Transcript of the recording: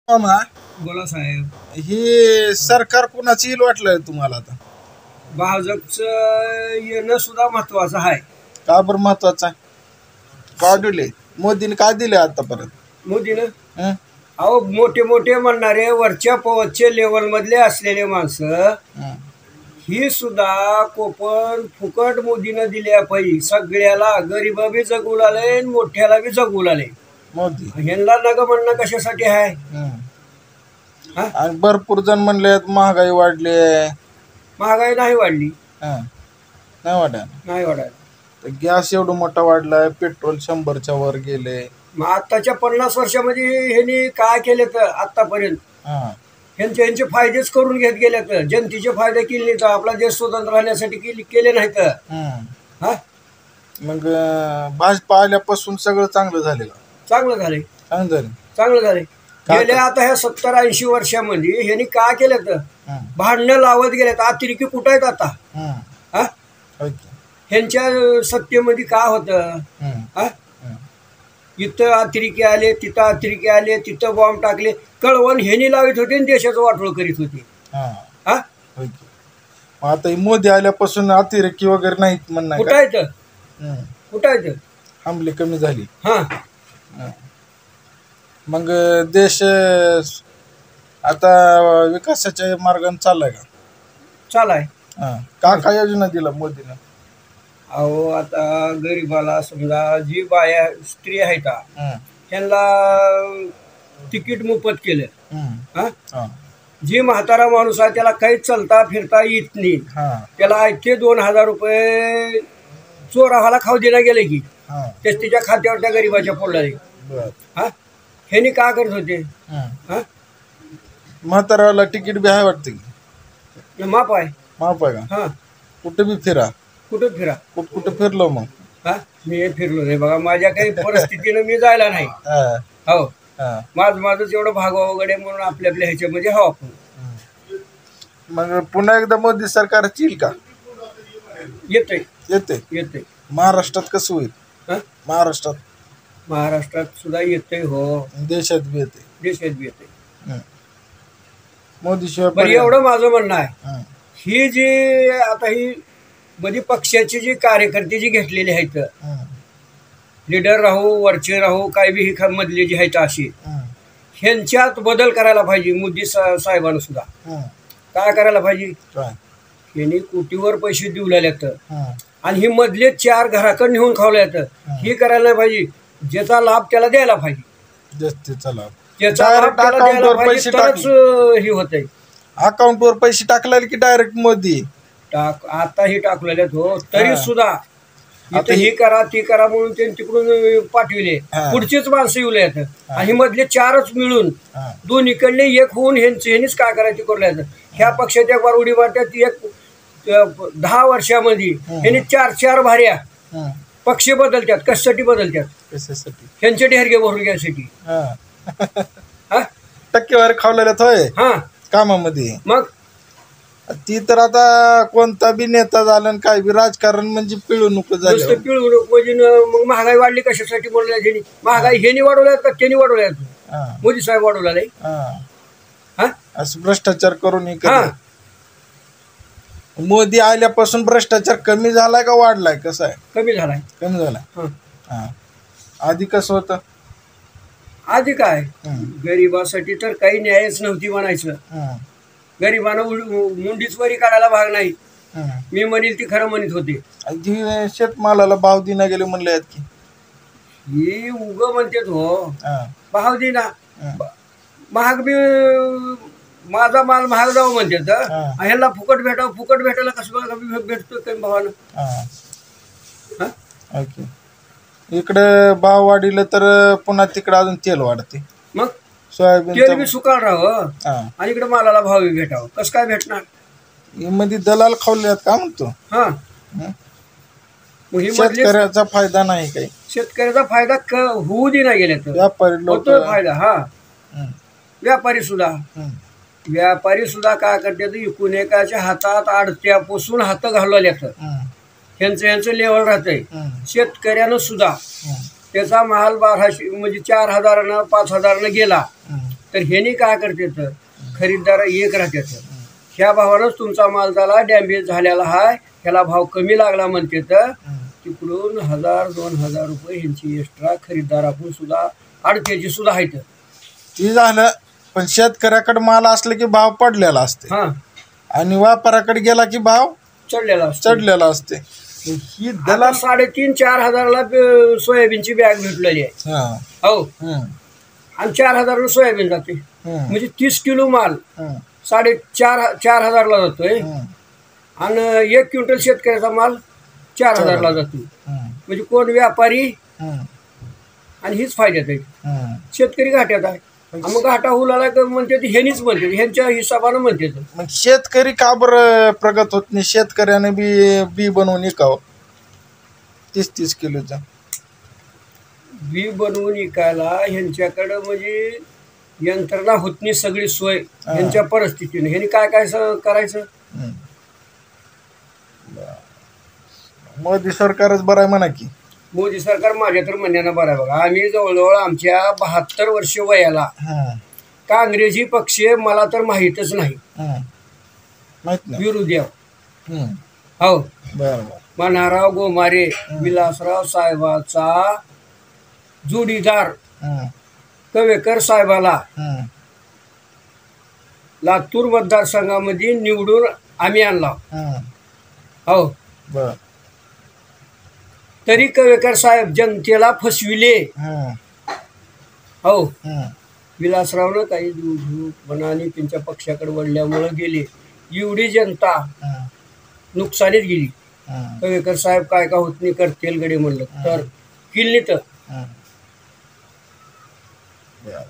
मामा, बोला साहेब. हे सरकार कुणाचं येईल वाटलंय तुम्हाला आता? भाजपचं येणं सुद्धा महत्वाचं आहे. का बरं महत्वाचं आहे? का दिले मोदीने? काय दिले आतापर्यंत मोदीनं हं? अहो मोठे मोठे म्हणणारे वरच्या पवच्या लेवल मधले असलेले माणसं हं. ही सुद्धा कोपण फुकट मोदीनं दिल्या पाहिजे. सगळ्याला गरीब बी जगू लागले मोठ्याला बी जगू लागले. मोदी ह्यांना नग म्हणणं कशासाठी आहे? हं. हा? आणि भरपूर जण म्हणले महागाई वाढली आहे. महागाई नाही वाढली. हं. नाही वाटायला. नाही वाढायला. तर गॅस एवढं मोठा वाढलाय, पेट्रोल 100च्या वर गेले. मग आत्ताच्या 50 वर्षामध्ये ह्यांनी काय केले तर आतापर्यंत हं. ह्यांचे फायदेच करून घेत गेले तर जनतेचे फायदे केले नाही तर आपला देश स्वतंत्र राहण्यासाठी केले नाही तर हं. हा मग भाजपा आल्यापासून सगळं चांगलं झालेलं. चांगलं झाले. चांगलं झालं. चांगलं झाले. का? गेल्या आता ह्या 70-80 वर्षामध्ये ह्यांनी काय केलं तर हं. भांडणं लावत गेलेत. अतिरेकी कुठं आहेत आता? हं. हा ओके. ह्यांच्या सत्तेमध्ये काय होतं? हं. हा हं. इथं अतिरेकी आले, तिथं अतिरेकी आले, तिथं बॉम्ब टाकले. कळवण ह्यांनी लावित होते आणि देशाचं वाटोळ करीत होते. हां. हा ओके. मग आता हे मोदी आल्यापासून अतिरेकी वगैरे नाहीत म्हणणार कुठं का? आहेत? हं. कुठं आहेत? हमले कमी झाली. हा हं. मग देश आता विकासाच्या मार्गाने चाललाय का? चालाय. हं. काय योजना दिला मोदीनं? अहो आता गरीबाला समजा जी बाया स्त्री आहेत हं. त्यांना तिकीट मोफत केलं. हं. हा हां. जी म्हातारा माणूस आहे त्याला काही चालता फिरता येत नाही. हां. त्याला ते 2000 रुपये चोरावाला खाऊ दिला गेले की हां. तेच तिच्या खात्यावर त्या गरीबाच्या पडले. बर. हा ह्यांनी काय करत होते? हं. हा म्हाताऱ्याला तिकीट बी आहे वाटतं की? माप आहे. माफ आहे का? हा कुठे बी फिरा. कुठं फिरा. कुठं फिरलो मग? हा मी फिरलो नाही बघा. माझ्या काही परिस्थितीनं मी जायला नाही. हां. हो हां. माझंच एवढं भागवा वगैरे म्हणून आपल्या ह्याच्यामध्ये हवा आपण मग पुन्हा एकदा मोदी सरकारच येईल का? येतंय. येते. येतंय. महाराष्ट्रात कसं होईल? हा महाराष्ट्रात महाराष्ट्रात सुद्धा येतंय. हो देशात बी येते. देशात बी येतंय. हं. मोदी शिवाय बरं एवढं माझं म्हणणं आहे. हं. ही जी आता ही मध्ये पक्षाची जी कार्यकर्ते जी घेतलेली आहेत हं. लीडर राहू वरचे राहू काय बी ही मधले जी आहेत अशी हं. ह्यांच्यात बदल करायला पाहिजे. मोदी साहेबांना सुद्धा हं. काय करायला पाहिजे? काय? यांनी कोटीवर पैसे देऊ लागलेत हं. आणि ही मधले 4 घराकडे नेऊन खावल्यात. ही करायला नाही पाहिजे. ज्याचा लाभ त्याला द्यायला पाहिजे. जास्तीचा लाभ. ज्याचा लाभ डायरेक्ट त्याला द्यायला अकाउंटवर पाहिजे पैसे तरच टाकले. हे होतंय. अकाउंटवर पैसे टाकले की डायरेक्ट मोदी? आता हे टाकलेले हो तरी हा. सुद्धा आता इथं हे करा ते करा म्हणून त्यांनी तिकडून पाठविले. हा. पुढचेच माणसं येऊ लागत आणि मधले 4च मिळून हां. दोन्हीकडले एक होऊन ह्यांनीच काय करायचं करू. ह्या पक्षाच्या एक बार उडी मारतात. एक 10 वर्षामध्ये ह्यांनी 4 भाऱ्या हं. पक्ष बदलतात. कशासाठी बदलतात? कशासाठी? ह्यांचे ढेरगे भरून घ्यायसाठी. हां. हा टक्केवारी खावलेल्यात होय हा कामामध्ये. मग ती तर आता कोणता बी नेता झाला आणि काय बी राजकारण म्हणजे पिळवणूक झाली. नुसतं पिळवणूक म्हणजे मग महागाई वाढली कशासाठी बोलल्या ह्यांनी? महागाई ह्यांनी वाढवल्यात का त्यांनी वाढवल्यात? हां. मोदी साहेब वाढवला. हां. हा असं भ्रष्टाचार करून हे हा करतात. मोदी आल्यापासून भ्रष्टाचार कमी झालाय का वाढलाय? कसं आहे? कमी झालाय. कमी झालाय. हा हां. आधी कसं होतं? आधी काय हं. गरिबासाठी तर काही न्यायच नव्हती म्हणायचं. हं. गरिबानं मुंडीच वरी काढायला भाग नाही. हं. मी म्हणेल ती खरं म्हणत होते. आधी शेतमालाला भाव दिना गेले म्हणले आहेत की. ही उग म्हणतात हो हां. भाव देना हं. महाग बी माझा माल महाग जाऊ म्हणतात. हा. ह्याला फुकट भेटायला कसं भेटतो कमी भावानं? हां. हा? ओके. इकडे भाव वाढीलं तर पुन्हा तिकडे अजून तेल वाढते. मग सोयाबीन तेल बी सुकाळ राहावं हां. आणि इकडे मालाला भाव बी भेटावं. कसं काय भेटणार? मध्ये दलाल खावले आहेत का म्हणतो? हा हं? मग ही मधली शेतकऱ्याचा फायदा नाही काही. शेतकऱ्याचा फायदा होऊ दे नाही गेल्या तर व्यापारी लोक. होतोय फायदा. हा हं. व्यापारी सुद्धा काय करतात? एकूण एकाच्या हातात आडत्यापासून हात घालवल्यात. ह्यांचं लेवल राहतंय. शेतकऱ्यानं सुद्धा त्याचा माल 1200 म्हणजे 4000 5,000 गेला तर ह्यानी काय करते तर खरीददार एक राहतात. ह्या भावानंच तुमचा माल झाला डॅमेज झालेला आहे, ह्याला भाव कमी लागला म्हणते तर तिकडून 1000-2000 रुपये ह्यांची एक्स्ट्रा खरीददाराकडून सुद्धा अडत्याची सुद्धा आहेत. ती झालं. पण शेतकऱ्याकडे माल असला की भाव पडलेला असते हा आणि व्यापाराकडे गेला की भाव चढलेला असतो. चढलेला असते. ही आता दलाल 3,500-4 हजारला सोयाबीनची बॅग भेटलेली आहे. हा. हो हम्म. आणि 4,000 सोयाबीन जाते. हम्म. म्हणजे 30 किलो माल हम्म. 4,500-4,000ला जातोय हम्म. आणि 1 क्विंटल शेतकऱ्याचा माल 4,000ला जातो. हम्म. म्हणजे कोण व्यापारी हम्म. आणि हीच फायद्यात आहे. हम्म. शेतकरी घाट्यात आहे. आणि मग घाटा हुलाला म्हणते ते ह्यानीच म्हणते, ह्यांच्या हिशोबानं म्हणते. मग शेतकरी का बरं प्रगत होत नाही? शेतकऱ्याने बी बनवून विकावं 30-30 किलोचा. बी बनवून विकायला ह्यांच्याकडं म्हणजे यंत्रणा होत नाही सगळी सोय ह्यांच्या परिस्थितीने. ह्यांनी काय काय करायचं? हम्म. मोदी सरकारच बरं आहे म्हणा की. मोदी सरकार माझ्या तर म्हणण्यानं बरं आहे बघा. आम्ही जवळजवळ आमच्या 72 वर्ष वयाला हम्म. काँग्रेसी पक्ष मला तर माहीतच नाही. हम्म. माहित नाही. विरोधी आहो. हम्म. हो बरं बरं. मनाराव गोमारे विलासराव साहेबाचा जोडीदार हम्म. कवेकर साहेबाला हम्म. लातूर मतदारसंघामध्ये निवडून आम्ही आणला. हम्म. हो बरं. तरी कवेकर साहेब जनतेला फसविले. हम्म. हो हम्म. विलासरावनं काही मनाने त्यांच्या पक्षाकडे वळल्यामुळे गेले. एवढी जनता हम्म. नुकसानीत गेली. हम्म. कवेकर साहेब काय का होत नाही करतील गडे म्हणलं तर किल्ली तर हम्म. बरं.